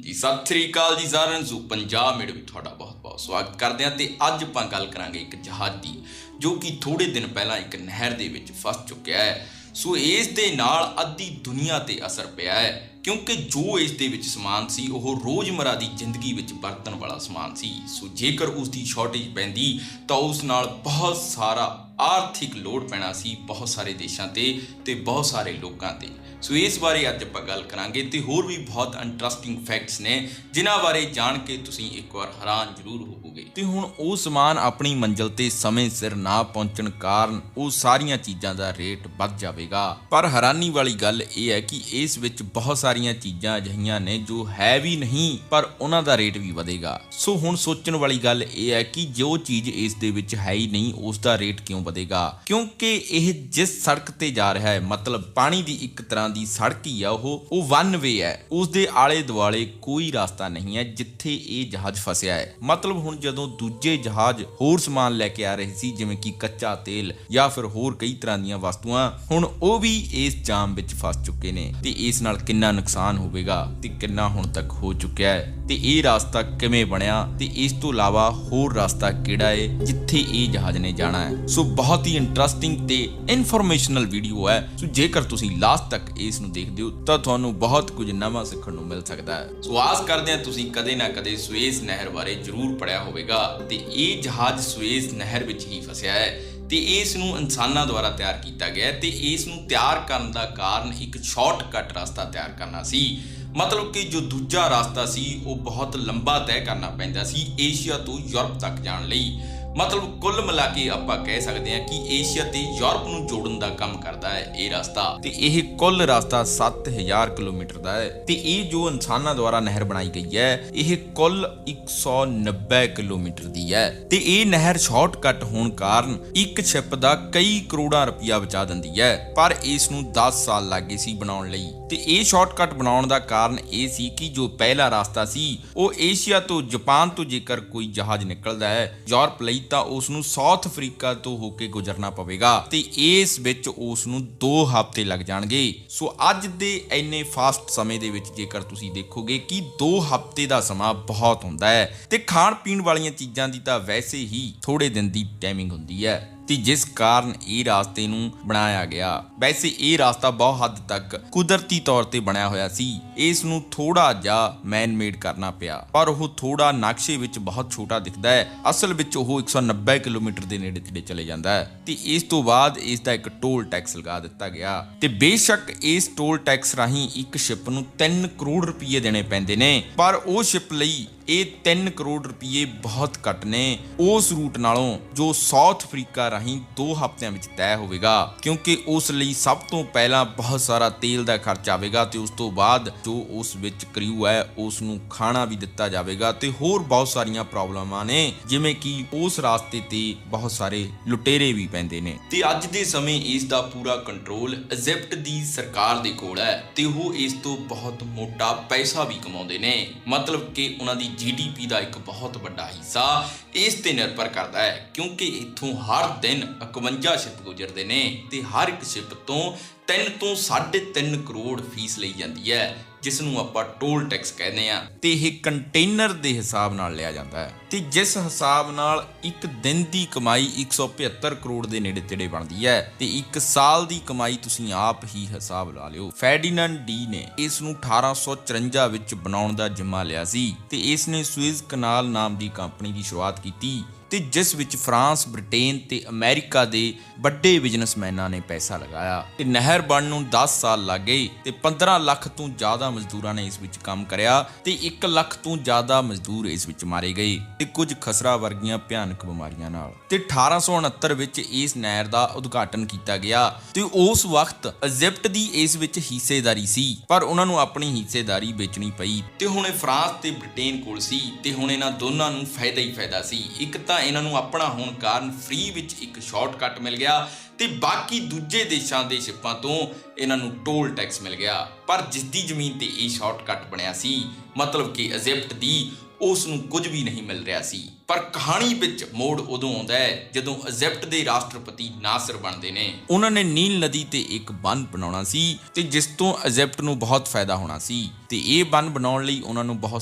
जी सत श्री अकाल जी साਰਿਆਂ ਨੂੰ। पंजाब मेरे भी ਤੁਹਾਡਾ बहुत बहुत स्वागत करते हैं। तो अज ਆਪਾਂ ਗੱਲ ਕਰਾਂਗੇ एक जहाज की जो कि थोड़े दिन पहला एक नहर ਦੇ ਵਿੱਚ फस चुकिया है। सो इस ਦੇ ਨਾਲ ਅੱਧੀ ਦੁਨੀਆ ਤੇ ਅਸਰ ਪਿਆ ਹੈ क्योंकि जो इस ਦੇ ਵਿੱਚ ਸਮਾਨ ਸੀ ਉਹ ਰੋਜ਼ਮਰਾ ਦੀ ਜ਼ਿੰਦਗੀ ਵਿੱਚ ਵਰਤਣ ਵਾਲਾ ਸਮਾਨ ਸੀ। ਸੋ ਜੇਕਰ ਉਸ ਦੀ ਸ਼ਾਰਟੇਜ ਪੈਂਦੀ ਤਾਂ ਉਸ ਨਾਲ ਬਹੁਤ ਸਾਰਾ ਆਰਥਿਕ ਲੋਡ ਪੈਣਾ ਸੀ ਬਹੁਤ ਸਾਰੇ ਦੇਸ਼ਾਂ ਤੇ ਬਹੁਤ ਸਾਰੇ ਲੋਕਾਂ ਤੇ। ਸੋ ਇਸ ਬਾਰੇ ਅੱਜ ਆਪਾਂ ਗੱਲ ਕਰਾਂਗੇ ਤੇ ਹੋਰ ਵੀ ਬਹੁਤ ਇੰਟਰਸਟਿੰਗ ਫੈਕਟਸ ਨੇ ਜਿਨ੍ਹਾਂ ਬਾਰੇ ਜਾਣ ਕੇ ਤੁਸੀਂ ਇੱਕ ਵਾਰ ਹੈਰਾਨ ਜ਼ਰੂਰ ਹੋਵੋਗੇ। ਤੇ ਹੁਣ ਉਹ ਸਮਾਨ ਆਪਣੀ ਮੰਜ਼ਿਲ ਤੇ ਸਮੇਂ ਸਿਰ ਨਾ ਪਹੁੰਚਣ ਕਾਰਨ ਉਹ ਸਾਰੀਆਂ ਚੀਜ਼ਾਂ ਦਾ ਰੇਟ ਵੱਧ ਜਾਵੇਗਾ। ਪਰ ਹੈਰਾਨੀ ਵਾਲੀ ਗੱਲ ਇਹ ਹੈ ਕਿ ਇਸ ਵਿੱਚ ਬਹੁਤ ਸਾਰੀਆਂ ਚੀਜ਼ਾਂ ਅਜਿਹੀਆਂ ਨੇ ਜੋ ਹੈ ਵੀ ਨਹੀਂ ਪਰ ਉਹਨਾਂ ਦਾ ਰੇਟ ਵੀ ਵਧੇਗਾ। ਸੋ ਹੁਣ ਸੋਚਣ ਵਾਲੀ ਗੱਲ ਇਹ ਹੈ ਕਿ ਜੋ ਚੀਜ਼ ਇਸ ਦੇ ਵਿੱਚ ਹੈ ਹੀ ਨਹੀਂ ਉਸ ਦਾ ਰੇਟ ਕਿਉਂ ਵਧੇਗਾ, ਕਿਉਂਕਿ ਇਹ ਜਿਸ ਸੜਕ ਤੇ ਜਾ ਰਿਹਾ ਹੈ ਮਤਲਬ ਪਾਣੀ ਦੀ ਇੱਕ ਤਰ੍ਹਾਂ ਦੀ ਸੜਕ ਹੀ ਆ ਉਹ ਵਨ ਵੇ ਹੈ। ਉਸ ਦੇ ਆਲੇ ਦੁਆਲੇ ਕੋਈ ਰਸਤਾ ਨਹੀਂ ਹੈ ਜਿੱਥੇ ਇਹ ਜਹਾਜ਼ ਫਸਿਆ ਹੈ। ਮਤਲਬ ਹੁਣ ਜਦੋਂ ਦੂਜੇ ਜਹਾਜ਼ ਹੋਰ ਸਮਾਨ ਲੈ ਕੇ ਆ ਰਹੇ ਸੀ ਜਿਵੇਂ ਕਿ ਕੱਚਾ ਤੇਲ ਜਾਂ ਫਿਰ ਹੋਰ ਕਈ ਤਰ੍ਹਾਂ ਦੀਆਂ ਵਸਤੂਆਂ, ਹੁਣ ਉਹ ਵੀ ਇਸ ਜਾਮ ਵਿੱਚ ਫਸ ਚੁੱਕੇ ਨੇ। ਤੇ ਇਸ ਨਾਲ ਕਿੰਨਾ ਨੁਕਸਾਨ ਹੋਵੇਗਾ ਤੇ ਕਿੰਨਾ ਹੁਣ ਤੱਕ ਹੋ ਚੁੱਕਿਆ ਹੈ ਤੇ ਇਹ ਰਸਤਾ ਕਿਵੇਂ ਬਣਿਆ ਤੇ ਇਸ ਤੋਂ ਇਲਾਵਾ ਹੋਰ ਰਸਤਾ ਕਿਹੜਾ ਹੈ ਜਿੱਥੇ ਇਹ ਜਹਾਜ਼ ਨੇ ਜਾਣਾ ਹੈ। ਸੋ ਬਹੁਤ ਹੀ ਇੰਟਰਸਟਿੰਗ ਤੇ ਇਨਫੋਰਮੇਸ਼ਨਲ ਵੀਡੀਓ ਹੈ। ਸੋ ਜੇਕਰ ਤੁਸੀਂ ਲਾਸਟ ਤੱਕ ਇਸ ਨੂੰ ਦੇਖਦੇ ਹੋ ਤਾਂ ਤੁਹਾਨੂੰ ਬਹੁਤ ਕੁਝ ਨਵਾਂ ਸਿੱਖਣ ਨੂੰ ਮਿਲ ਸਕਦਾ ਹੈ। ਸੋ ਆਸ ਕਰਦੇ ਹਾਂ ਤੁਸੀਂ ਕਦੇ ਨਾ ਕਦੇ ਸੁਏਜ਼ ਨਹਿਰ ਬਾਰੇ ਜ਼ਰੂਰ ਪੜ੍ਹਿਆ ਹੋਵੇਗਾ ਤੇ ਇਹ ਜਹਾਜ਼ ਸੁਏਜ਼ ਨਹਿਰ ਵਿੱਚ ਹੀ ਫਸਿਆ ਹੈ ਤੇ ਇਸ ਨੂੰ ਇਨਸਾਨਾਂ ਦੁਆਰਾ ਤਿਆਰ ਕੀਤਾ ਗਿਆ ਤੇ ਇਸ ਨੂੰ ਤਿਆਰ ਕਰਨ ਦਾ ਕਾਰਨ ਇੱਕ ਸ਼ਾਰਟਕਟ ਰਸਤਾ ਤਿਆਰ ਕਰਨਾ ਸੀ। ਮਤਲਬ ਕਿ ਜੋ ਦੂਜਾ ਰਸਤਾ ਸੀ ਉਹ ਬਹੁਤ ਲੰਬਾ ਤੈਅ ਕਰਨਾ ਪੈਂਦਾ ਸੀ ਏਸ਼ੀਆ ਤੋਂ ਯੂਰਪ ਤੱਕ ਜਾਣ ਲਈ। ਮਤਲਬ ਕੁੱਲ ਮਿਲਾ ਕੇ ਆਪਾਂ ਕਹਿ ਸਕਦੇ ਹਾਂ ਕਿ ਏਸ਼ੀਆ ਤੇ ਯੂਰਪ ਨੂੰ ਜੋੜਨ ਦਾ ਕੰਮ ਕਰਦਾ ਹੈ ਇਹ ਰਸਤਾ। ਤੇ ਇਹ ਕੁੱਲ ਰਸਤਾ 7000 ਕਿਲੋਮੀਟਰ ਦਾ ਹੈ ਤੇ ਇਹ ਜੋ ਇਨਸਾਨਾਂ ਦੁਆਰਾ ਨਹਿਰ ਬਣਾਈ ਗਈ ਹੈ ਇਹ ਕੁੱਲ 190 ਕਿਲੋਮੀਟਰ ਦੀ ਹੈ। ਤੇ ਇਹ ਨਹਿਰ ਸ਼ਾਰਟਕਟ ਹੋਣ ਕਾਰਨ ਇੱਕ ਸ਼ਿਪ ਦਾ ਕਈ ਕਰੋੜਾਂ ਰੁਪਇਆ ਬਚਾ ਦਿੰਦੀ ਹੈ, ਪਰ ਇਸ ਨੂੰ 10 ਸਾਲ ਲੱਗੇ ਸੀ ਬਣਾਉਣ ਲਈ। ਤੇ ਇਹ ਸ਼ਾਰਟਕਟ ਬਣਾਉਣ ਦਾ ਕਾਰਨ ਇਹ ਸੀ ਕਿ ਜੋ ਪਹਿਲਾ ਰਸਤਾ ਸੀ ਉਹ ਏਸ਼ੀਆ ਤੋਂ ਜਾਪਾਨ ਤੋਂ ਜੇਕਰ ਕੋਈ ਜਹਾਜ਼ ਨਿਕਲਦਾ ਹੈ ਯੂਰਪ ਲਈ ਤਾਂ ਉਸ ਨੂੰ ਸਾਊਥ ਅਫਰੀਕਾ ਤੋਂ ਹੋ ਕੇ ਗੁਜ਼ਰਨਾ ਪਵੇਗਾ ਤੇ ਇਸ ਵਿੱਚ ਉਸ ਨੂੰ 2 ਹਫ਼ਤੇ ਲੱਗ ਜਾਣਗੇ। ਸੋ ਅੱਜ ਦੇ ਇੰਨੇ ਫਾਸਟ ਸਮੇਂ ਦੇ ਵਿੱਚ ਜੇਕਰ ਤੁਸੀਂ ਦੇਖੋਗੇ ਕਿ 2 ਹਫ਼ਤੇ ਦਾ ਸਮਾਂ ਬਹੁਤ ਹੁੰਦਾ ਹੈ ਤੇ ਖਾਣ ਪੀਣ ਵਾਲੀਆਂ ਚੀਜ਼ਾਂ ਦੀ ਤਾਂ ਵੈਸੇ ਹੀ ਥੋੜੇ ਦਿਨ ਦੀ ਟਾਈਮਿੰਗ ਹੁੰਦੀ ਹੈ ਤੇ ਜਿਸ ਕਾਰਨ ਇਹ ਰਾਸਤੇ ਨੂੰ ਬਣਾਇਆ ਗਿਆ। ਵੈਸੇ ਇਹ ਰਾਸਤਾ ਬਹੁਤ ਹੱਦ ਤੱਕ ਕੁਦਰਤੀ ਤੌਰ ਤੇ ਬਣਿਆ ਹੋਇਆ ਸੀ, ਇਸ ਨੂੰ ਥੋੜਾ ਜਿਹਾ ਮੈਨ ਮੇਡ ਕਰਨਾ ਪਿਆ ਪਰ ਉਹ ਥੋੜਾ ਨਕਸ਼ੇ ਵਿੱਚ ਬਹੁਤ ਛੋਟਾ ਦਿਖਦਾ ਹੈ। ਅਸਲ ਵਿੱਚ ਉਹ 190 ਕਿਲੋਮੀਟਰ ਦੇ ਨੇੜੇ ਤੇੜੇ ਚਲੇ ਜਾਂਦਾ ਹੈ ਤੇ ਇਸ ਤੋਂ ਬਾਅਦ ਇਸ ਦਾ ਇੱਕ ਟੋਲ ਟੈਕਸ ਲਗਾ ਦਿੱਤਾ ਗਿਆ ਤੇ ਬੇਸ਼ੱਕ ਇਸ ਟੋਲ ਟੈਕਸ ਰਾਹੀਂ ਇੱਕ ਸ਼ਿਪ ਨੂੰ 3 ਕਰੋੜ ਰੁਪਏ ਦੇਣੇ ਪੈਂਦੇ ਨੇ ਪਰ ਉਹ ਸ਼ਿਪ ਲਈ ਇਹ 3 ਕਰੋੜ ਰੁਪਏ ਬਹੁਤ ਘੱਟ ਨੇ ਉਸ ਰੂਟ ਨਾਲੋਂ ਜੋ ਸਾਊਥ ਅਫਰੀਕਾ ਰਾਹੀਂ 2 ਹਫ਼ਤਿਆਂ ਵਿੱਚ ਤੈਅ ਹੋਵੇਗਾ, ਕਿਉਂਕਿ ਉਸ ਲਈ ਸਭ ਤੋਂ ਪਹਿਲਾਂ ਬਹੁਤ ਸਾਰਾ ਤੇਲ ਦਾ ਖਰਚ ਆਵੇਗਾ ਤੇ ਉਸ ਤੋਂ ਬਾਅਦ ਜੋ ਉਸ ਵਿੱਚ ਕ੍ਰਿਊ ਹੈ ਉਸ ਨੂੰ ਖਾਣਾ ਵੀ ਦਿੱਤਾ ਜਾਵੇਗਾ ਤੇ ਹੋਰ ਬਹੁਤ ਸਾਰੀਆਂ ਪ੍ਰੋਬਲਮਾਂ ਨੇ ਜਿਵੇਂ ਕਿ ਉਸ ਰਾਸਤੇ ਤੇ ਬਹੁਤ ਸਾਰੇ ਲੁਟੇਰੇ ਵੀ ਪੈਂਦੇ ਨੇ। ਤੇ ਅੱਜ ਦੇ ਸਮੇਂ ਇਸ ਦਾ ਪੂਰਾ ਕੰਟਰੋਲ ਇਜਿਪਟ ਦੀ ਸਰਕਾਰ ਦੇ ਕੋਲ ਹੈ ਤੇ ਉਹ ਇਸ ਤੋਂ ਬਹੁਤ ਮੋਟਾ ਪੈਸਾ ਵੀ ਕਮਾਉਂਦੇ ਨੇ। ਮਤਲਬ ਕਿ ਉਹਨਾਂ ਦੀ GDP ਦਾ ਇੱਕ ਬਹੁਤ ਵੱਡਾ ਹਿੱਸਾ ਇਸ ਤੇ ਨਿਰਭਰ ਕਰਦਾ ਹੈ ਕਿਉਂਕਿ ਇੱਥੋਂ ਹਰ ਦਿਨ 51 ਸ਼ਿਪ ਗੁਜ਼ਰਦੇ ਨੇ ਤੇ ਹਰ ਇੱਕ ਸ਼ਿਪ ਤੋਂ 3 ਤੋਂ 3.5 ਕਰੋੜ ਫੀਸ ਲਈ ਜਾਂਦੀ ਹੈ ਜਿਸ ਨੂੰ ਆਪਾਂ ਟੋਲ ਟੈਕਸ ਕਹਿੰਦੇ ਆ ਤੇ ਇਹ ਕੰਟੇਨਰ ਦੇ ਹਿਸਾਬ ਨਾਲ ਲਿਆ ਜਾਂਦਾ ਹੈ ਤੇ ਜਿਸ ਹਿਸਾਬ ਨਾਲ ਇੱਕ ਦਿਨ ਦੀ ਕਮਾਈ 175 ਕਰੋੜ ਦੇ ਨੇੜੇ ਤੇੜੇ ਬਣਦੀ ਹੈ ਤੇ ਇੱਕ ਸਾਲ ਦੀ ਕਮਾਈ ਤੁਸੀਂ ਆਪ ਹੀ ਹਿਸਾਬ ਲਾ ਲਿਓ। ਫੈਰਡੀਨੈਂਡ ਡੀ ਨੇ ਇਸ ਨੂੰ 1854 ਵਿੱਚ ਬਣਾਉਣ ਦਾ ਜ਼ਿੰਮਾ ਲਿਆ ਸੀ ਤੇ ਇਸ ਨੇ ਸੁਏਜ਼ ਕਨਾਲ ਨਾਮ ਦੀ ਕੰਪਨੀ ਦੀ ਸ਼ੁਰੂਆਤ ਕੀਤੀ ਤੇ ਜਿਸ ਵਿੱਚ ਫਰਾਂਸ, ਬ੍ਰਿਟੇਨ ਤੇ ਅਮਰੀਕਾ ਦੇ ਵੱਡੇ ਬਿਜ਼ਨਸਮੈਨਾਂ ਨੇ ਪੈਸਾ ਲਗਾਇਆ ਤੇ ਨਹਿਰ ਬਣਨ ਨੂੰ 10 ਸਾਲ ਲੱਗ ਗਏ ਤੇ 15 ਲੱਖ ਤੋਂ ਜ਼ਿਆਦਾ ਮਜ਼ਦੂਰਾਂ ਨੇ ਇਸ ਵਿੱਚ ਕੰਮ ਕਰਿਆ ਤੇ 1 ਲੱਖ ਤੋਂ ਜ਼ਿਆਦਾ ਮਜ਼ਦੂਰ ਇਸ ਵਿੱਚ ਮਾਰੇ ਗਏ ਤੇ ਕੁਝ ਖਸਰਾ ਵਰਗੀਆਂ ਭਿਆਨਕ ਬਿਮਾਰੀਆਂ ਨਾਲ। ਤੇ 1869 ਵਿੱਚ ਇਸ ਨਹਿਰ ਦਾ ਉਦਘਾਟਨ ਕੀਤਾ ਗਿਆ ਤੇ ਉਸ ਵਕਤ ਇਜਿਪਟ ਦੀ ਇਸ ਵਿੱਚ ਹਿੱਸੇਦਾਰੀ ਸੀ ਪਰ ਉਹਨਾਂ ਨੂੰ ਆਪਣੀ ਹਿੱਸੇਦਾਰੀ ਵੇਚਣੀ ਪਈ ਤੇ ਹੁਣ ਇਹ ਫਰਾਂਸ ਤੇ ਬ੍ਰਿਟੇਨ ਕੋਲ ਸੀ ਤੇ ਹੁਣ ਇਹਨਾਂ ਦੋਨਾਂ ਨੂੰ ਫਾਇਦਾ ਹੀ ਫਾਇਦਾ ਸੀ। ਇੱਕ ਤਾਂ ਇਹਨਾਂ ਨੂੰ ਆਪਣਾ ਹੋਣ ਕਾਰਨ ਫ੍ਰੀ ਵਿੱਚ ਇੱਕ ਸ਼ਾਰਟਕਟ ਮਿਲ ਗਿਆ ਤੇ ਬਾਕੀ ਦੂਜੇ ਦੇਸ਼ਾਂ ਦੇ ਸ਼ਿਪਾਂ ਤੋਂ ਇਹਨਾਂ ਨੂੰ ਟੋਲ ਟੈਕਸ ਮਿਲ ਗਿਆ। ਪਰ ਜਿਸ ਦੀ ਜ਼ਮੀਨ ਤੇ ਇਹ ਸ਼ਾਰਟਕਟ ਬਣਿਆ ਸੀ ਮਤਲਬ ਕਿ ਇਜਿਪਟ ਦੀ ਉਸ ਨੂੰ ਕੁਝ ਵੀ ਨਹੀਂ ਮਿਲ ਰਿਹਾ ਸੀ। ਪਰ ਕਹਾਣੀ ਵਿੱਚ ਮੋੜ ਉਦੋਂ ਆਉਂਦਾ ਹੈ ਜਦੋਂ ਇਜਿਪਟ ਦੇ ਰਾਸ਼ਟਰਪਤੀ ਨਾਸਰ ਬਣਦੇ ਨੇ। ਉਹਨਾਂ ਨੇ ਨੀਲ ਨਦੀ ਤੇ ਇੱਕ ਬੰਨ ਬਣਾਉਣਾ ਸੀ ਤੇ ਜਿਸ ਤੋਂ ਇਜਿਪਟ ਨੂੰ ਬਹੁਤ ਫਾਇਦਾ ਹੋਣਾ ਸੀ ਤੇ ਇਹ ਬੰਨ ਬਣਾਉਣ ਲਈ ਉਹਨਾਂ ਨੂੰ ਬਹੁਤ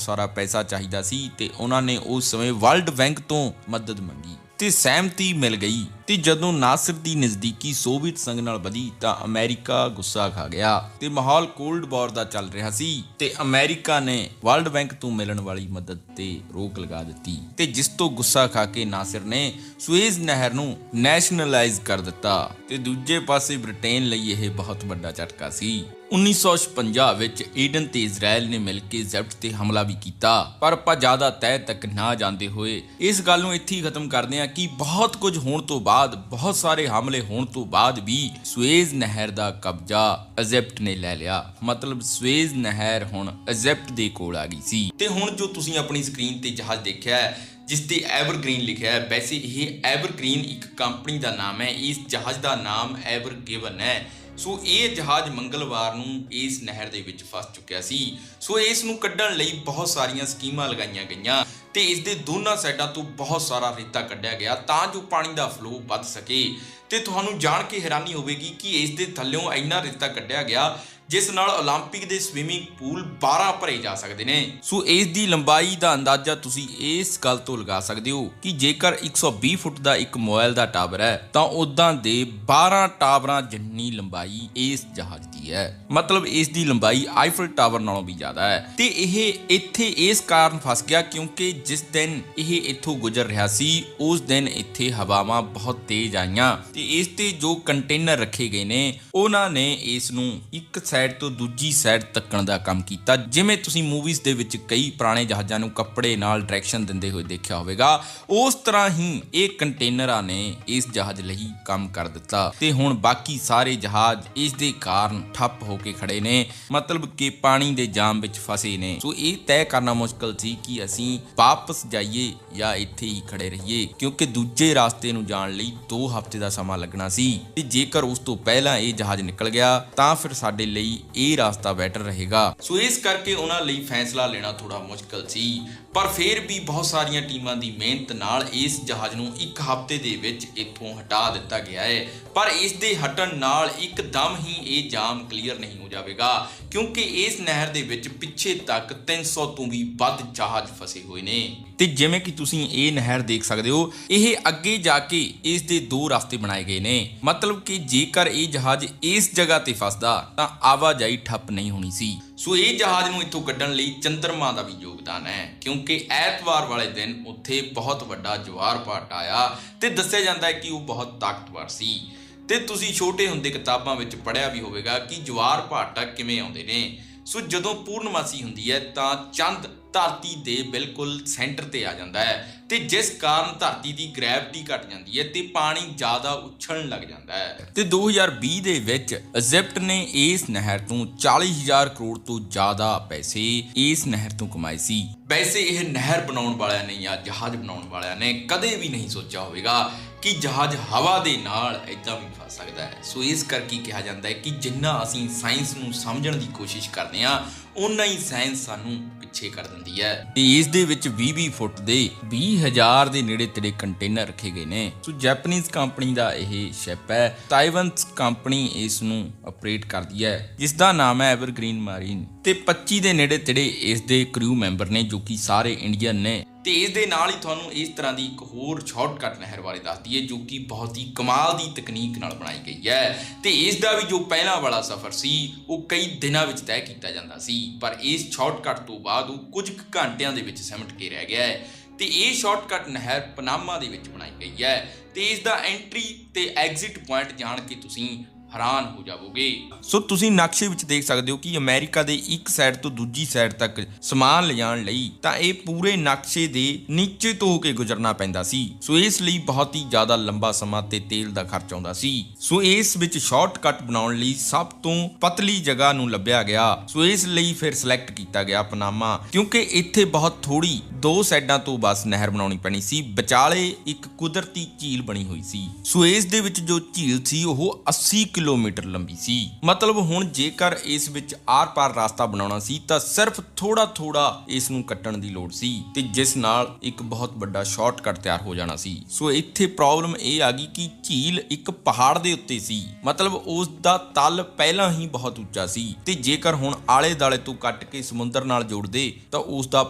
ਸਾਰਾ ਪੈਸਾ ਚਾਹੀਦਾ ਸੀ ਤੇ ਉਹਨਾਂ ਨੇ ਉਸ ਸਮੇਂ ਵਰਲਡ ਬੈਂਕ ਤੋਂ ਮਦਦ ਮੰਗੀ ਤੇ ਸਹਿਮਤੀ ਮਿਲ ਗਈ। ਤੇ ਜਦੋਂ ਨਾਸਰ ਦੀ ਨਜ਼ਦੀਕੀ ਸੋਵੀਅਤ ਸੰਘ ਨਾਲ ਵਧੀ ਤਾਂ ਅਮਰੀਕਾ ਗੁੱਸਾ ਖਾ ਗਿਆ ਤੇ ਮਾਹੌਲ ਕੋਲਡ ਵਾਰ ਦਾ ਚੱਲ ਰਿਹਾ ਸੀ ਤੇ ਅਮਰੀਕਾ ਨੇ ਵਰਲਡ ਬੈਂਕ ਤੋਂ ਮਿਲਣ ਵਾਲੀ ਮਦਦ ਤੇ ਰੋਕ ਲਗਾ ਦਿੱਤੀ ਤੇ ਜਿਸ ਤੋਂ ਗੁੱਸਾ ਖਾ ਕੇ ਨਾਸਰ ਨੇ ਸੁਏਜ਼ ਨਹਿਰ ਨੂੰ ਨੈਸ਼ਨਲਾਈਜ਼ ਕਰ ਦਿੱਤਾ ਤੇ ਦੂਜੇ ਪਾਸੇ ਬ੍ਰਿਟੇਨ ਲਈ ਇਹ ਬਹੁਤ ਵੱਡਾ ਝਟਕਾ ਸੀ। 1956 ਵਿੱਚ ਈਡਨ ਤੇ ਇਜ਼ਰਾਈਲ ਨੇ ਮਿਲ ਕੇ ਇਜਿਪਟ ਤੇ ਹਮਲਾ ਵੀ ਕੀਤਾ, ਪਰ ਆਪਾਂ ਜ਼ਿਆਦਾ ਤਹਿ ਤੱਕ ਨਾ ਜਾਂਦੇ ਹੋਏ ਇਸ ਗੱਲ ਨੂੰ ਇੱਥੇ ਹੀ ਖਤਮ ਕਰਦੇ ਹਾਂ ਕਿ ਬਹੁਤ ਕੁਝ ਹੋਣ ਤੋਂ ਬਾਅਦ, ਬਹੁਤ ਸਾਰੇ ਹਮਲੇ ਹੋਣ ਤੋਂ ਬਾਅਦ ਵੀ ਸੁਏਜ਼ ਨਹਿਰ ਦਾ ਕਬਜ਼ਾ ਇਜਿਪਟ ਨੇ ਲੈ ਲਿਆ। ਮਤਲਬ ਸੁਏਜ਼ ਨਹਿਰ ਹੁਣ ਇਜਿਪਟ ਦੇ ਕੋਲ ਆ ਗਈ ਸੀ। ਤੇ ਹੁਣ ਜੋ ਤੁਸੀਂ ਆਪਣੀ ਸਕਰੀਨ ਤੇ ਜਹਾਜ਼ ਦੇਖਿਆ ਹੈ ਜਿਸ ਤੇ ਐਵਰਗ੍ਰੀਨ ਲਿਖਿਆ ਹੈ, ਵੈਸੇ ਇਹ ਐਵਰਗ੍ਰੀਨ ਇੱਕ ਕੰਪਨੀ ਦਾ ਨਾਮ ਹੈ। ਇਸ ਜਹਾਜ਼ ਦਾ ਨਾਮ ਐਵਰਗਿਵਨ ਹੈ। ਸੋ ਇਹ ਜਹਾਜ਼ ਮੰਗਲਵਾਰ ਨੂੰ ਇਸ ਨਹਿਰ ਦੇ ਵਿੱਚ ਫਸ ਚੁੱਕਿਆ ਸੀ। ਸੋ ਇਸ ਨੂੰ ਕੱਢਣ ਲਈ ਬਹੁਤ ਸਾਰੀਆਂ ਸਕੀਮਾਂ ਲਗਾਈਆਂ ਗਈਆਂ ਤੇ ਇਸ ਦੇ ਦੋਨਾਂ ਸਾਈਡਾਂ ਤੋਂ ਬਹੁਤ ਸਾਰਾ ਰੇਤਾ ਕੱਢਿਆ ਗਿਆ ਤਾਂ ਜੋ ਪਾਣੀ ਦਾ ਫਲੋ ਵੱਧ ਸਕੇ। ਤੇ ਤੁਹਾਨੂੰ ਜਾਣ ਕੇ ਹੈਰਾਨੀ ਹੋਵੇਗੀ ਕਿ ਇਸ ਦੇ ਥੱਲਿਓਂ ਇੰਨਾ ਰੇਤਾ ਕੱਢਿਆ ਗਿਆ ਜਿਸ ਨਾਲ 올림픽 ਦੇ ਸਵਿਮਿੰਗ ਪੂਲ 12 ਭਰੇ ਜਾ ਸਕਦੇ ਨੇ। ਸੋ ਇਸ ਦੀ ਲੰਬਾਈ ਦਾ ਅੰਦਾਜ਼ਾ ਤੁਸੀਂ ਇਸ ਗੱਲ ਤੋਂ ਲਗਾ ਸਕਦੇ ਹੋ ਕਿ ਜੇਕਰ 120 ਫੁੱਟ ਦਾ ਇੱਕ ਮੋਬਾਈਲ ਦਾ ਟਾਵਰ ਹੈ ਤਾਂ ਉਦਾਂ ਦੇ 12 ਟਾਵਰਾਂ ਜਿੰਨੀ ਲੰਬਾਈ ਇਸ ਜਹਾਜ਼ ਦੀ ਹੈ। ਮਤਲਬ ਇਸ ਦੀ ਲੰਬਾਈ ਆਈਫਲ ਟਾਵਰ ਨਾਲੋਂ ਵੀ ਜ਼ਿਆਦਾ ਹੈ। ਤੇ ਇਹ ਇੱਥੇ ਇਸ ਕਾਰਨ ਫਸ ਗਿਆ ਕਿਉਂਕਿ ਜਿਸ ਦਿਨ ਇਹ ਇੱਥੋਂ ਗੁਜ਼ਰ ਰਿਹਾ ਸੀ ਉਸ ਦਿਨ ਇੱਥੇ ਹਵਾਵਾਂ ਬਹੁਤ ਤੇਜ਼ ਆਈਆਂ ਤੇ ਇਸ ਤੇ ਜੋ ਕੰਟੇਨਰ ਰੱਖੇ ਗਏ ਨੇ ਉਹਨਾਂ ਨੇ ਇਸ ਨੂੰ ਇੱਕ ਸਾਈਡ ਤੋਂ ਦੂਜੀ ਸਾਈਡ ਤੱਕਣ ਦਾ ਕੰਮ ਕੀਤਾ। ਜਿਵੇਂ ਤੁਸੀਂ ਮੂਵੀਜ਼ ਦੇ ਵਿੱਚ ਕਈ ਪੁਰਾਣੇ ਜਹਾਜ਼ਾਂ ਨੂੰ ਕੱਪੜੇ ਨਾਲ ਡਾਇਰੈਕਸ਼ਨ ਦਿੰਦੇ ਹੋਏ ਦੇਖਿਆ ਹੋਵੇਗਾ, ਉਸ ਤਰ੍ਹਾਂ ਹੀ ਇਹ ਕੰਟੇਨਰਾਂ ਨੇ ਇਸ ਜਹਾਜ਼ ਲਈ ਕੰਮ ਕਰ ਦਿੱਤਾ ਤੇ ਹੁਣ ਬਾਕੀ ਸਾਰੇ ਜਹਾਜ਼ ਇਸ ਦੇ ਕਾਰਨ ਠੱਪ ਹੋ ਕੇ ਖੜੇ ਨੇ, ਮਤਲਬ ਕਿ ਪਾਣੀ ਦੇ ਜਾਮ ਵਿੱਚ ਫਸੇ ਨੇ। ਸੋ ਇਹ ਤੈਅ ਕਰਨਾ ਮੁਸ਼ਕਲ ਸੀ ਕਿ ਅਸੀਂ ਵਾਪਸ ਜਾਈਏ ਜਾਂ ਇੱਥੇ ਹੀ ਖੜੇ ਰਹੀਏ ਕਿਉਂਕਿ ਦੂਜੇ ਰਾਸਤੇ ਨੂੰ ਜਾਣ ਲਈ 2 ਹਫ਼ਤੇ ਦਾ ਸਮਾਂ ਲੱਗਣਾ ਸੀ ਤੇ ਜੇਕਰ ਉਸ ਤੋਂ ਪਹਿਲਾਂ ਇਹ ਜਹਾਜ਼ ਨਿਕਲ ਗਿਆ ਤਾਂ ਫਿਰ ਸਾਡੇ ਲਈ ਇਹ ਰਾਸਤਾ ਬੈਟਰ ਰਹੇਗਾ। ਸੋ ਇਸ ਕਰਕੇ ਉਹਨਾਂ ਲਈ ਫੈਸਲਾ ਲੈਣਾ ਥੋੜਾ ਮੁਸ਼ਕਲ ਸੀ, ਪਰ ਫਿਰ ਵੀ ਬਹੁਤ ਸਾਰੀਆਂ ਟੀਮਾਂ ਦੀ ਮਿਹਨਤ ਨਾਲ ਇਸ ਜਹਾਜ਼ ਨੂੰ 1 ਹਫ਼ਤੇ ਦੇ ਵਿੱਚ ਇੱਥੋਂ ਹਟਾ ਦਿੱਤਾ ਗਿਆ ਹੈ। ਪਰ ਇਸ ਦੇ ਹਟਣ ਨਾਲ ਇੱਕਦਮ ਹੀ ਇਹ ਜਾਮ ਕਲੀਅਰ ਨਹੀਂ ਹੋ ਜਾਵੇਗਾ ਕਿਉਂਕਿ ਇਸ ਨਹਿਰ ਦੇ ਵਿੱਚ ਪਿੱਛੇ ਤੱਕ 300 ਤੋਂ ਵੀ ਵੱਧ ਜਹਾਜ਼ ਫਸੇ ਹੋਏ ਨੇ। ਤੇ ਜਿਵੇਂ ਕਿ ਤੁਸੀਂ ਇਹ ਨਹਿਰ ਦੇਖ ਸਕਦੇ ਹੋ, ਇਹ ਅੱਗੇ ਜਾ ਕੇ ਇਸ ਦੇ 2 ਰਸਤੇ ਬਣਾਏ ਗਏ ਨੇ। ਮਤਲਬ ਕਿ ਜੇਕਰ ਇਹ ਜਹਾਜ਼ ਇਸ ਜਗ੍ਹਾ ਤੇ ਫਸਦਾ ਤਾਂ ਆਵਾਜਾਈ ਠੱਪ ਨਹੀਂ ਹੋਣੀ ਸੀ। ਸੋ ਇਹ ਜਹਾਜ਼ ਨੂੰ ਇੱਥੋਂ ਕੱਢਣ ਲਈ ਚੰਦਰਮਾ ਦਾ ਵੀ ਯੋਗਦਾਨ ਹੈ ਕਿਉਂਕਿ ਐਤਵਾਰ ਵਾਲੇ ਦਿਨ ਉੱਥੇ ਬਹੁਤ ਵੱਡਾ ਜਵਾਰ ਭਾਟ ਆਇਆ ਤੇ ਦੱਸਿਆ ਜਾਂਦਾ ਹੈ ਕਿ ਉਹ ਬਹੁਤ ਤਾਕਤਵਰ ਸੀ। ਤੇ ਤੁਸੀਂ ਛੋਟੇ ਹੁੰਦੇ ਕਿਤਾਬਾਂ ਵਿੱਚ ਪੜ੍ਹਿਆ ਵੀ ਹੋਵੇਗਾ ਕਿ ਜਵਾਰ ਭਾਟਾ ਕਿਵੇਂ ਆਉਂਦੇ ਨੇ। ਸੋ ਜਦੋਂ ਪੂਰਨਮਾਸੀ ਹੁੰਦੀ ਹੈ ਤਾਂ ਚੰਦ ਧਰਤੀ ਦੇ ਬਿਲਕੁਲ ਸੈਂਟਰ ਤੇ ਆ ਜਾਂਦਾ ਹੈ ਤੇ ਜਿਸ ਕਾਰਨ ਧਰਤੀ ਦੀ ਗ੍ਰੈਵਿਟੀ ਘਟ ਜਾਂਦੀ ਹੈ ਤੇ ਪਾਣੀ ਜ਼ਿਆਦਾ ਉਛਲਣ ਲੱਗ ਜਾਂਦਾ ਹੈ। ਤੇ 2020 ਦੇ ਵਿੱਚ ਇਜਿਪਟ ਨੇ ਇਸ ਨਹਿਰ ਤੋਂ 40,000 ਕਰੋੜ ਤੋਂ ਜ਼ਿਆਦਾ ਪੈਸੇ ਇਸ ਨਹਿਰ ਤੋਂ ਕਮਾਏ ਸੀ। ਵੈਸੇ ਇਹ ਨਹਿਰ ਬਣਾਉਣ ਵਾਲਿਆਂ ਨੇ ਜਾਂ ਜਹਾਜ਼ ਬਣਾਉਣ ਵਾਲਿਆਂ ਨੇ ਕਦੇ ਵੀ ਨਹੀਂ ਸੋਚਿਆ ਹੋਵੇਗਾ ਕਿ ਜਹਾਜ਼ ਹਵਾ ਦੇ ਨਾਲ ਇੱਦਾਂ ਵੀ ਫਸ ਸਕਦਾ ਹੈ। ਸੋ ਇਸ ਕਰਕੇ ਕਿਹਾ ਜਾਂਦਾ ਹੈ ਕਿ ਜਿੰਨਾ ਅਸੀਂ ਸਾਇੰਸ ਨੂੰ ਸਮਝਣ ਦੀ ਕੋਸ਼ਿਸ਼ ਕਰਦੇ ਹਾਂ ਉਨਾ ਹੀ ਸਾਇੰਸ ਸਾਨੂੰ ਪਿੱਛੇ ਕਰ ਦਿੰਦੀ ਹੈ। ਤੇ ਇਸ ਦੇ ਵਿੱਚ 20 ਫੁੱਟ ਦੇ 20,000 ਦੇ ਨੇੜੇ ਤੇੜੇ ਕੰਟੇਨਰ ਰੱਖੇ ਗਏ ਨੇ। ਸੋ ਜੈਪਨੀਜ਼ ਕੰਪਨੀ ਦਾ ਇਹ ਸ਼ਿਪ ਹੈ। ਤਾਈਵਾਨਸ ਕੰਪਨੀ ਇਸ ਨੂੰ ਆਪਰੇਟ ਕਰਦੀ ਹੈ ਜਿਸ ਦਾ ਨਾਮ ਹੈ ਐਵਰਗ੍ਰੀਨ ਮਾਰੀਨ ਤੇ 25 ਦੇ ਨੇੜੇ ਤੇੜੇ ਇਸ ਦੇ ਕਰੂ ਮੈਂਬਰ ਨੇ ਜੋ ਕਿ ਸਾਰੇ ਇੰਡੀਅਨ ਨੇ। ਤੇ ਇਸ ਦੇ ਨਾਲ ਹੀ ਤੁਹਾਨੂੰ ਇਸ ਤਰ੍ਹਾਂ ਦੀ ਇੱਕ ਹੋਰ ਸ਼ਾਰਟਕਟ ਨਹਿਰ ਬਾਰੇ ਦੱਸ ਦਈਏ ਜੋ ਕਿ ਬਹੁਤ ਹੀ ਕਮਾਲ ਦੀ ਤਕਨੀਕ ਨਾਲ ਬਣਾਈ ਗਈ ਹੈ। ਤੇ ਇਸ ਦਾ ਵੀ ਜੋ ਪਹਿਲਾਂ ਵਾਲਾ ਸਫ਼ਰ ਸੀ ਉਹ ਕਈ ਦਿਨਾਂ ਵਿੱਚ ਤੈਅ ਕੀਤਾ ਜਾਂਦਾ ਸੀ, ਪਰ ਇਸ ਸ਼ਾਰਟਕਟ ਤੋਂ ਬਾਅਦ ਉਹ ਕੁਝ ਘੰਟਿਆਂ ਦੇ ਵਿੱਚ ਸਿਮਟ ਕੇ ਰਹਿ ਗਿਆ ਹੈ। ਤੇ ਇਹ ਸ਼ਾਰਟਕਟ ਨਹਿਰ ਪਨਾਮਾ ਦੇ ਵਿੱਚ ਬਣਾਈ ਗਈ ਹੈ ਤੇ ਇਸ ਦਾ ਐਂਟਰੀ ਤੇ ਐਗਜ਼ਿਟ ਪੁਆਇੰਟ ਜਾਣ ਕੇ ਤੁਸੀਂ ਹੈਰਾਨ ਹੋ ਜਾਵੋਗੇ। ਸੋ ਤੁਸੀਂ ਨਕਸ਼ੇ ਵਿੱਚ ਦੇਖ ਸਕਦੇ ਹੋ ਕਿ ਅਮਰੀਕਾ ਦੇ ਇੱਕ ਸਾਈਡ ਤੋਂ ਦੂਜੀ ਸਾਈਡ ਤੱਕ ਸਮਾਨ ਲਿਜਾਣ ਲਈ ਤਾਂ ਇਹ ਪੂਰੇ ਨਕਸ਼ੇ ਦੇ ਨੀਚੇ ਤੋਂ ਹੋ ਕੇ ਗੁਜ਼ਰਨਾ ਪੈਂਦਾ ਸੀ। ਸੋ ਇਸ ਲਈ ਬਹੁਤ ਹੀ ਜ਼ਿਆਦਾ ਲੰਬਾ ਸਮਾਂ ਤੇ ਤੇਲ ਦਾ ਖਰਚ ਆਉਂਦਾ ਸੀ। ਸੋ ਇਸ ਵਿੱਚ ਸ਼ਾਰਟਕਟ ਬਣਾਉਣ ਲਈ ਸਭ ਤੋਂ ਪਤਲੀ ਜਗ੍ਹਾ ਨੂੰ ਲੱਭਿਆ ਗਿਆ। ਸੋ ਇਸ ਲਈ ਫਿਰ ਸਿਲੈਕਟ ਕੀਤਾ ਗਿਆ ਪਨਾਮਾ ਕਿਉਂਕਿ ਇੱਥੇ ਬਹੁਤ ਥੋੜੀ 2 ਸਾਈਡਾਂ ਤੋਂ ਬਸ ਨਹਿਰ ਬਣਾਉਣੀ ਪੈਣੀ ਸੀ। ਵਿਚਾਲੇ ਇੱਕ ਕੁਦਰਤੀ ਝੀਲ ਬਣੀ ਹੋਈ ਸੀ। ਸੋ ਇਸ ਦੇ ਵਿੱਚ ਜੋ ਝੀਲ ਸੀ ਉਹ 80 ਕਿਲੋਮੀਟਰ ਲੰਬੀ ਸੀ। ਮਤਲਬ ਹੁਣ ਜੇਕਰ ਇਸ ਵਿੱਚ ਆਰ-ਪਾਰ ਰਸਤਾ ਬਣਾਉਣਾ ਸੀ ਤਾਂ ਸਿਰਫ ਥੋੜਾ ਇਸ ਨੂੰ ਕੱਟਣ ਦੀ ਲੋੜ ਸੀ ਤੇ ਜਿਸ ਨਾਲ ਇੱਕ ਬਹੁਤ ਵੱਡਾ ਸ਼ਾਰਟਕਟ ਤਿਆਰ ਹੋ ਜਾਣਾ ਸੀ। ਸੋ ਇੱਥੇ ਪ੍ਰੋਬਲਮ ਇਹ ਆ ਗਈ ਕਿ ਝੀਲ ਇੱਕ ਪਹਾੜ ਦੇ ਉੱਤੇ ਸੀ, ਮਤਲਬ ਉਸ ਦਾ ਤਲ ਪਹਿਲਾਂ ਹੀ ਬਹੁਤ ਉੱਚਾ ਸੀ ਤੇ ਜੇਕਰ ਹੁਣ ਆਲੇ ਦਾਲੇ ਤੋਂ ਕੱਟ ਕੇ ਸਮੁੰਦਰ ਨਾਲ ਜੋੜਦੇ ਤਾਂ ਉਸ ਦਾ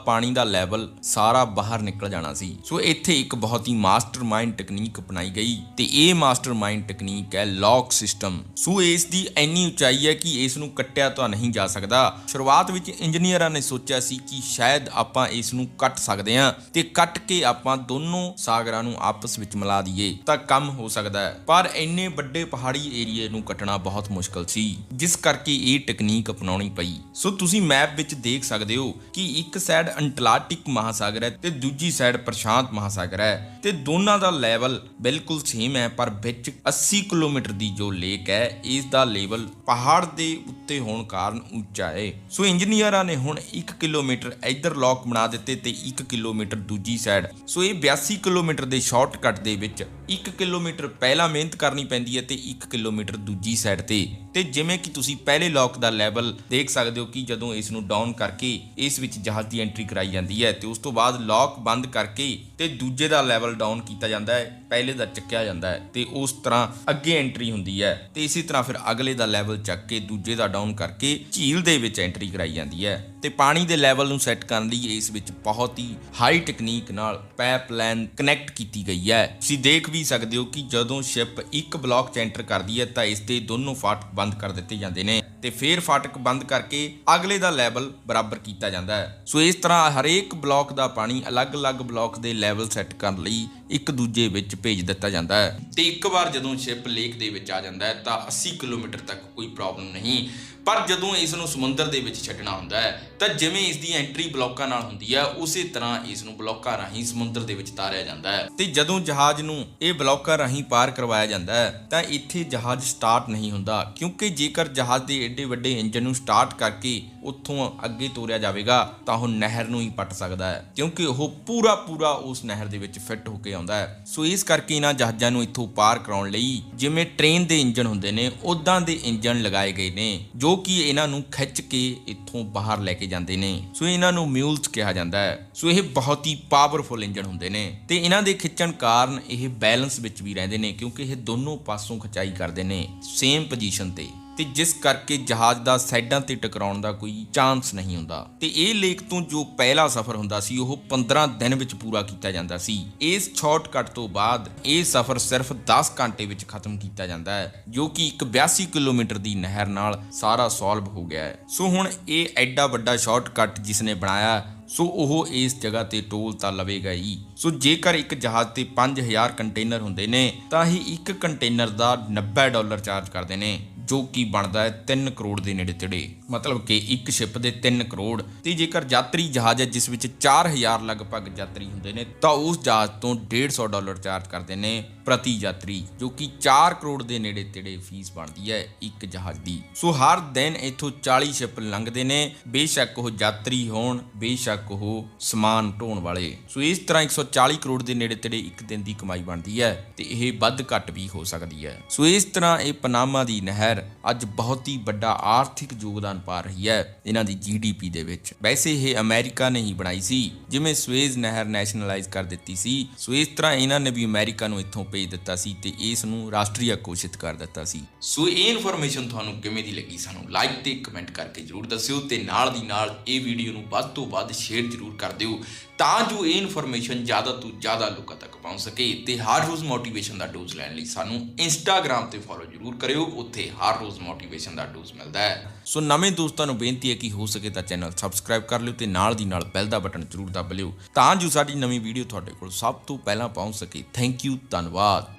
ਪਾਣੀ ਦਾ ਲੈਵਲ ਸਾਰਾ ਬਾਹਰ ਨਿਕਲ ਜਾਣਾ ਸੀ। ਸੋ ਇੱਥੇ ਇੱਕ ਬਹੁਤ ਹੀ ਮਾਸਟਰਮਾਈਂਡ ਟੈਕਨੀਕ ਅਪਣਾਈ ਗਈ ਤੇ ਇਹ ਮਾਸਟਰਮਾਈਂਡ ਟੈਕਨੀਕ ਹੈ ਲੌਕ ਸਿਸਟਮ। ਸੋ ਇਸ ਦੀ ਇੰਨੀ ਉਚਾਈ ਹੈ ਕਿ ਇਸ ਨੂੰ ਕੱਟਿਆ ਤਾਂ ਨਹੀਂ ਜਾ ਸਕਦਾ। ਸ਼ੁਰੂਆਤ ਵਿੱਚ ਇੰਜੀਨੀਅਰਾਂ ਨੇ ਸੋਚਿਆ ਸੀ ਕਿ ਸ਼ਾਇਦ ਆਪਾਂ ਇਸ ਨੂੰ ਕੱਟ ਸਕਦੇ ਹਾਂ ਤੇ ਕੱਟ ਕੇ ਆਪਾਂ ਦੋਨੋਂ ਸਾਗਰਾਂ ਨੂੰ ਆਪਸ ਵਿੱਚ ਮਿਲਾ ਦਈਏ ਤਾਂ ਕੰਮ ਹੋ ਸਕਦਾ ਹੈ, ਪਰ ਇੰਨੇ ਵੱਡੇ ਪਹਾੜੀ ਏਰੀਏ ਨੂੰ ਕੱਟਣਾ ਬਹੁਤ ਮੁਸ਼ਕਲ ਸੀ, ਜਿਸ ਕਰਕੇ ਇਹ ਟੈਕਨੀਕ ਅਪਣਾਉਣੀ ਪਈ। ਸੋ ਤੁਸੀਂ ਮੈਪ ਵਿੱਚ ਦੇਖ ਸਕਦੇ ਹੋ ਕਿ ਇੱਕ ਸਾਈਡ ਅੰਟਲਾਰਟਿਕ ਮਹਾਸਾਗਰ ਹੈ ਤੇ ਦੂਜੀ ਸਾਈਡ ਪ੍ਰਸ਼ਾਂਤ ਮਹਾਸਾਗਰ ਹੈ ਤੇ ਦੋਨਾਂ ਦਾ ਲੈਵਲ ਬਿਲਕੁਲ ਸੇਮ ਹੈ, ਪਰ ਵਿੱਚ 80 ਕਿਲੋਮੀਟਰ ਦੀ ਜੋ ਲੇਕ ਹੈ ਇਸ ਦਾ ਲੈਵਲ ਪਹਾੜ ਦੇ ਉੱਤੇ ਹੋਣ ਕਾਰਨ ਉੱਚਾ ਹੈ। ਸੋ ਇੰਜੀਨੀਅਰਾਂ ਨੇ ਹੁਣ 1 ਕਿਲੋਮੀਟਰ ਇੱਧਰ ਲੌਕ ਬਣਾ ਦਿੱਤੇ ਤੇ 1 ਕਿਲੋਮੀਟਰ ਦੂਜੀ ਸਾਈਡ। ਸੋ ਇਹ 82 ਕਿਲੋਮੀਟਰ ਦੇ ਸ਼ਾਰਟਕਟ ਦੇ ਵਿੱਚ 1 ਕਿਲੋਮੀਟਰ ਪਹਿਲਾਂ ਮਿਹਨਤ ਕਰਨੀ ਪੈਂਦੀ ਹੈ ਤੇ 1 ਕਿਲੋਮੀਟਰ ਦੂਜੀ ਸਾਈਡ ਤੇ ਜਿਵੇਂ ਕਿ ਤੁਸੀਂ ਪਹਿਲੇ ਲੌਕ ਦਾ ਲੈਵਲ ਦੇਖ ਸਕਦੇ ਹੋ ਕਿ ਜਦੋਂ ਇਸ ਨੂੰ ਡਾਊਨ ਕਰਕੇ ਇਸ ਵਿੱਚ ਜਹਾਜ਼ ਦੀ ਐਂਟਰੀ ਕਰਾਈ ਜਾਂਦੀ ਹੈ ਤੇ ਉਸ ਤੋਂ ਬਾਅਦ ਲੌਕ ਬੰਦ ਕਰਕੇ ਤੇ ਦੂਜੇ ਦਾ ਲੈਵਲ ਡਾਊਨ ਕੀਤਾ ਜਾਂਦਾ ਹੈ, ਪਹਿਲੇ ਦਾ ਚੱਕਿਆ ਜਾਂਦਾ ਹੈ ਤੇ ਉਸ ਤਰ੍ਹਾਂ ਅੱਗੇ ਐਂਟਰੀ ਹੁੰਦੀ ਹੈ ਤੇ ਇਸੇ ਤਰ੍ਹਾਂ ਫਿਰ ਅਗਲੇ ਦਾ ਲੈਵਲ ਚੱਕ ਕੇ ਦੂਜੇ ਦਾ ਡਾਊਨ ਕਰਕੇ ਝੀਲ ਦੇ ਵਿੱਚ ਐਂਟਰੀ ਕਰਾਈ ਜਾਂਦੀ ਹੈ। ਤੇ ਪਾਣੀ ਦੇ ਲੈਵਲ ਨੂੰ ਸੈੱਟ ਕਰਨ ਲਈ ਇਸ ਵਿੱਚ ਬਹੁਤ ਹੀ ਹਾਈ ਟੈਕਨੀਕ ਨਾਲ ਪਾਈਪਲਾਈਨ ਕਨੈਕਟ ਕੀਤੀ ਗਈ ਹੈ। ਤੁਸੀਂ ਦੇਖ ਵੀ ਸਕਦੇ ਹੋ ਕਿ ਜਦੋਂ ਸ਼ਿਪ ਇੱਕ ਬਲਾਕ 'ਚ ਐਂਟਰ ਕਰਦੀ ਹੈ ਤਾਂ ਇਸ ਦੇ ਦੋਨੋਂ ਫਾਟਕ ਬੰਦ ਕਰ ਦਿੱਤੇ ਜਾਂਦੇ ਨੇ ਤੇ ਫਿਰ ਫਾਟਕ ਬੰਦ ਕਰਕੇ ਅਗਲੇ ਦਾ ਲੈਵਲ ਬਰਾਬਰ ਕੀਤਾ ਜਾਂਦਾ ਹੈ। ਸੋ ਇਸ ਤਰ੍ਹਾਂ ਹਰੇਕ ਬਲਾਕ ਦਾ ਪਾਣੀ ਅਲੱਗ-ਅਲੱਗ ਬਲਾਕ ਦੇ ਲੈਵਲ ਸੈੱਟ ਕਰਨ ਲਈ ਇੱਕ ਦੂਜੇ ਵਿੱਚ ਭੇਜ ਦਿੱਤਾ ਜਾਂਦਾ ਹੈ ਤੇ ਇੱਕ ਵਾਰ ਜਦੋਂ ਸ਼ਿਪ ਲੇਕ ਦੇ ਵਿੱਚ ਆ ਜਾਂਦਾ ਹੈ ਤਾਂ 80 ਕਿਲੋਮੀਟਰ ਤੱਕ ਕੋਈ ਪ੍ਰੋਬਲਮ ਨਹੀਂ, ਪਰ ਜਦੋਂ ਇਸ ਨੂੰ ਸਮੁੰਦਰ ਦੇ ਵਿੱਚ ਛੱਡਣਾ ਹੁੰਦਾ ਹੈ ਤਾਂ ਜਿਵੇਂ ਇਸ ਦੀ ਐਂਟਰੀ ਬਲਾਕਾਂ ਨਾਲ ਹੁੰਦੀ ਹੈ ਉਸੇ ਤਰ੍ਹਾਂ ਇਸ ਨੂੰ ਬਲਾਕਾਂ ਰਾਹੀਂ ਸਮੁੰਦਰ ਦੇ ਵਿੱਚ ਤਾਰਿਆ ਜਾਂਦਾ ਹੈ ਤੇ ਜਦੋਂ ਜਹਾਜ਼ ਨੂੰ ਇਹ ਬਲਾਕਾਂ ਰਾਹੀਂ ਪਾਰ ਕਰਵਾਇਆ ਜਾਂਦਾ ਹੈ ਤਾਂ ਇੱਥੇ ਜਹਾਜ਼ ਸਟਾਰਟ ਨਹੀਂ ਹੁੰਦਾ, ਕਿਉਂਕਿ ਜੇਕਰ ਜਹਾਜ਼ ਦੇ ਏਡੇ ਵੱਡੇ ਇੰਜਨ ਨੂੰ ਸਟਾਰਟ ਕਰਕੇ ਉੱਥੋਂ ਅੱਗੇ ਤੋਰਿਆ ਜਾਵੇਗਾ ਤਾਂ ਉਹ ਨਹਿਰ ਨੂੰ ਹੀ ਪੱਟ ਸਕਦਾ ਹੈ, ਕਿਉਂਕਿ ਉਹ ਪੂਰਾ ਉਸ ਨਹਿਰ ਦੇ ਵਿੱਚ ਫਿੱਟ ਹੋ ਕੇ ਆਉਂਦਾ ਹੈ। ਸੋ ਇਸ ਕਰਕੇ ਇਹਨਾਂ ਜਹਾਜ਼ਾਂ ਨੂੰ ਇੱਥੋਂ ਪਾਰ ਕਰਾਉਣ ਲਈ ਜਿਵੇਂ ਟ੍ਰੇਨ ਦੇ ਇੰਜਨ ਹੁੰਦੇ ਨੇ ਉਦਾਂ ਦੇ ਇੰਜਨ ਲਗਾਏ ਗਏ ਨੇ ਜੋ ਕਿ ਇਹਨਾਂ ਨੂੰ ਖਿੱਚ ਕੇ ਇੱਥੋਂ ਬਾਹਰ ਲੈ ਕੇ ਜਾਂਦੇ ਨੇ। ਸੋ ਇਹਨਾਂ ਨੂੰ ਮਿਊਲਸ ਕਿਹਾ ਜਾਂਦਾ ਹੈ। ਸੋ ਇਹ ਬਹੁਤ ਹੀ ਪਾਵਰਫੁਲ ਇੰਜਨ ਹੁੰਦੇ ਨੇ ਤੇ ਇਹਨਾਂ ਦੇ ਖਿੱਚਣ ਕਾਰਨ ਇਹ ਬੈਲੈਂਸ ਵਿੱਚ ਵੀ ਰਹਿੰਦੇ ਨੇ, ਕਿਉਂਕਿ ਇਹ ਦੋਨੋਂ ਪਾਸੋਂ ਖਿਚਾਈ ਕਰਦੇ ਨੇ ਸੇਮ ਪੋਜੀਸ਼ਨ ਤੇ ਜਿਸ ਕਰਕੇ ਜਹਾਜ਼ ਦਾ ਸਾਈਡਾਂ ਤੇ ਟਕਰਾਉਣ ਦਾ ਕੋਈ ਚਾਂਸ ਨਹੀਂ ਹੁੰਦਾ। ਤੇ ਇਹ ਲੇਕ ਤੋਂ ਜੋ ਪਹਿਲਾ ਸਫ਼ਰ ਹੁੰਦਾ ਸੀ ਉਹ 15 ਦਿਨ ਵਿੱਚ ਪੂਰਾ ਕੀਤਾ ਜਾਂਦਾ ਸੀ। ਇਸ ਸ਼ਾਰਟਕਟ ਤੋਂ ਬਾਅਦ ਇਹ ਸਫ਼ਰ ਸਿਰਫ 10 ਘੰਟੇ ਵਿੱਚ ਖਤਮ ਕੀਤਾ ਜਾਂਦਾ ਹੈ, ਜੋ ਕਿ ਇੱਕ 82 ਕਿਲੋਮੀਟਰ ਦੀ ਨਹਿਰ ਨਾਲ ਸਾਰਾ ਸੋਲਵ ਹੋ ਗਿਆ ਹੈ। ਸੋ ਹੁਣ ਇਹ ਐਡਾ ਵੱਡਾ ਸ਼ਾਰਟਕਟ ਜਿਸ ਨੇ ਬਣਾਇਆ ਸੋ ਉਹ ਇਸ ਜਗ੍ਹਾ ਤੇ ਟੋਲ ਤਾਂ ਲਵੇਗਾ ਹੀ। ਸੋ ਜੇਕਰ ਇੱਕ ਜਹਾਜ਼ ਤੇ 5000 ਕੰਟੇਨਰ ਹੁੰਦੇ ਨੇ ਤਾਂ ਹੀ ਇੱਕ ਕੰਟੇਨਰ ਦਾ $90 ਚਾਰਜ ਕਰਦੇ ਨੇ, ਜੋ ਕਿ ਬਣਦਾ ਹੈ 3 ਕਰੋੜ ਦੇ ਨੇੜੇ ਤੇੜੇ, ਮਤਲਬ ਕਿ ਇੱਕ ਸ਼ਿਪ ਦੇ 3 ਕਰੋੜ। ਤੇ ਜੇਕਰ ਯਾਤਰੀ ਜਹਾਜ਼ ਹੈ ਜਿਸ ਵਿੱਚ 4000 ਲਗਭਗ ਯਾਤਰੀ ਹੁੰਦੇ ਨੇ ਤਾਂ ਉਸ ਜਹਾਜ਼ ਤੋਂ $150 ਚਾਰਜ ਕਰਦੇ ਨੇ ਪ੍ਰਤੀ ਯਾਤਰੀ, ਜੋ ਕਿ 4 ਕਰੋੜ ਦੇ ਨੇੜੇ ਤੇੜੇ ਫੀਸ ਬਣਦੀ ਹੈ ਇੱਕ ਜਹਾਜ਼ ਦੀ। ਸੋ ਹਰ ਦਿਨ ਇੱਥੋਂ 40 ਸ਼ਿਪ ਲੰਘਦੇ ਨੇ, ਬੇਸ਼ੱਕ ਉਹ ਯਾਤਰੀ ਹੋਣ ਬੇਸ਼ੱਕ ਉਹ ਸਮਾਨ ਢੋਣ ਵਾਲੇ। ਸੋ ਇਸ ਤਰ੍ਹਾਂ 140 ਕਰੋੜ ਦੇ ਨੇੜੇ ਤੇੜੇ ਇੱਕ ਦਿਨ ਦੀ ਕਮਾਈ ਬਣਦੀ ਹੈ ਤੇ ਇਹ ਵੱਧ ਘੱਟ ਵੀ ਹੋ ਸਕਦੀ ਹੈ। ਸੋ ਇਸ ਤਰ੍ਹਾਂ ਇਹ ਪਨਾਮਾ ਦੀ ਨਹਿਰ ਅੱਜ ਬਹੁਤ ਹੀ ਵੱਡਾ ਆਰਥਿਕ ਯੋਗਦਾਨ ਪਾ ਰਹੀ ਹੈ ਇਹਨਾਂ ਦੀ GDP ਦੇ ਵਿੱਚ। ਵੈਸੇ ਇਹ ਅਮਰੀਕਾ ਨੇ ਹੀ ਬਣਾਈ ਸੀ, ਜਿਵੇਂ ਸਵੇਜ਼ ਨਹਿਰ ਨੈਸ਼ਨਲਾਈਜ਼ ਕਰ ਦਿੱਤੀ ਸੀ, ਸੋ ਇਸ ਤਰ੍ਹਾਂ ਇਹਨਾਂ ਨੇ ਵੀ ਅਮਰੀਕਾ ਨੂੰ ਇੱਥੋਂ ਭੇਜ ਦਿੱਤਾ ਸੀ ਤੇ ਇਸ ਨੂੰ ਰਾਸ਼ਟਰੀ ਘੋਸ਼ਿਤ ਕਰ ਦਿੱਤਾ ਸੀ। ਸੋ ਇਹ ਇਨਫੋਰਮੇਸ਼ਨ ਤੁਹਾਨੂੰ ਕਿਵੇਂ ਦੀ ਲੱਗੀ ਸਾਨੂੰ ਲਾਈਕ ਤੇ ਕਮੈਂਟ ਕਰਕੇ ਜਰੂਰ ਦੱਸਿਓ ਤੇ ਨਾਲ ਦੀ ਨਾਲ ਇਹ ਵੀਡੀਓ ਨੂੰ ਵੱਧ ਤੋਂ ਵੱਧ ਸ਼ੇਅਰ ਜਰੂਰ ਕਰ ਦਿਓ ਤਾਂ ਜੋ ਇਹ ਇਨਫੋਰਮੇਸ਼ਨ ਜ਼ਿਆਦਾ ਤੋਂ ਜ਼ਿਆਦਾ ਲੋਕਾਂ ਤੱਕ ਪਹੁੰਚ ਸਕੇ। ਤੇ ਹਰ ਰੋਜ਼ ਮੋਟੀਵੇਸ਼ਨ ਦਾ ਡੋਜ਼ ਲੈਣ ਲਈ ਸਾਨੂੰ ਇੰਸਟਾਗ੍ਰਾਮ ਤੇ ਫੋਲੋ ਜਰੂਰ ਕਰਿਓ, ਉੱਥੇ ਹਰ ਰੋਜ਼ ਮੋਟੀਵੇਸ਼ਨ ਦਾ ਡੋਜ਼ ਮਿਲਦਾ ਹੈ। ਸੋ ਨਵੇਂ ਦੋਸਤਾਂ ਨੂੰ ਬੇਨਤੀ ਹੈ ਕਿ ਹੋ ਸਕੇ ਤਾਂ ਚੈਨਲ ਸਬਸਕ੍ਰਾਈਬ ਕਰ ਲਿਓ ਤੇ ਨਾਲ ਦੀ ਨਾਲ ਬੈਲ ਦਾ ਬਟਨ ਜਰੂਰ ਦਬ ਲਿਓ ਤਾਂ ਜੋ ਸਾਡੀ ਨਵੀਂ ਵੀਡੀਓ ਤੁਹਾਡੇ ਕੋਲ ਸਭ ਤੋਂ ਪਹਿਲਾਂ ਪਹੁੰਚ ਸਕੇ। ਥੈਂਕ ਯੂ, ਧੰਨਵਾਦ।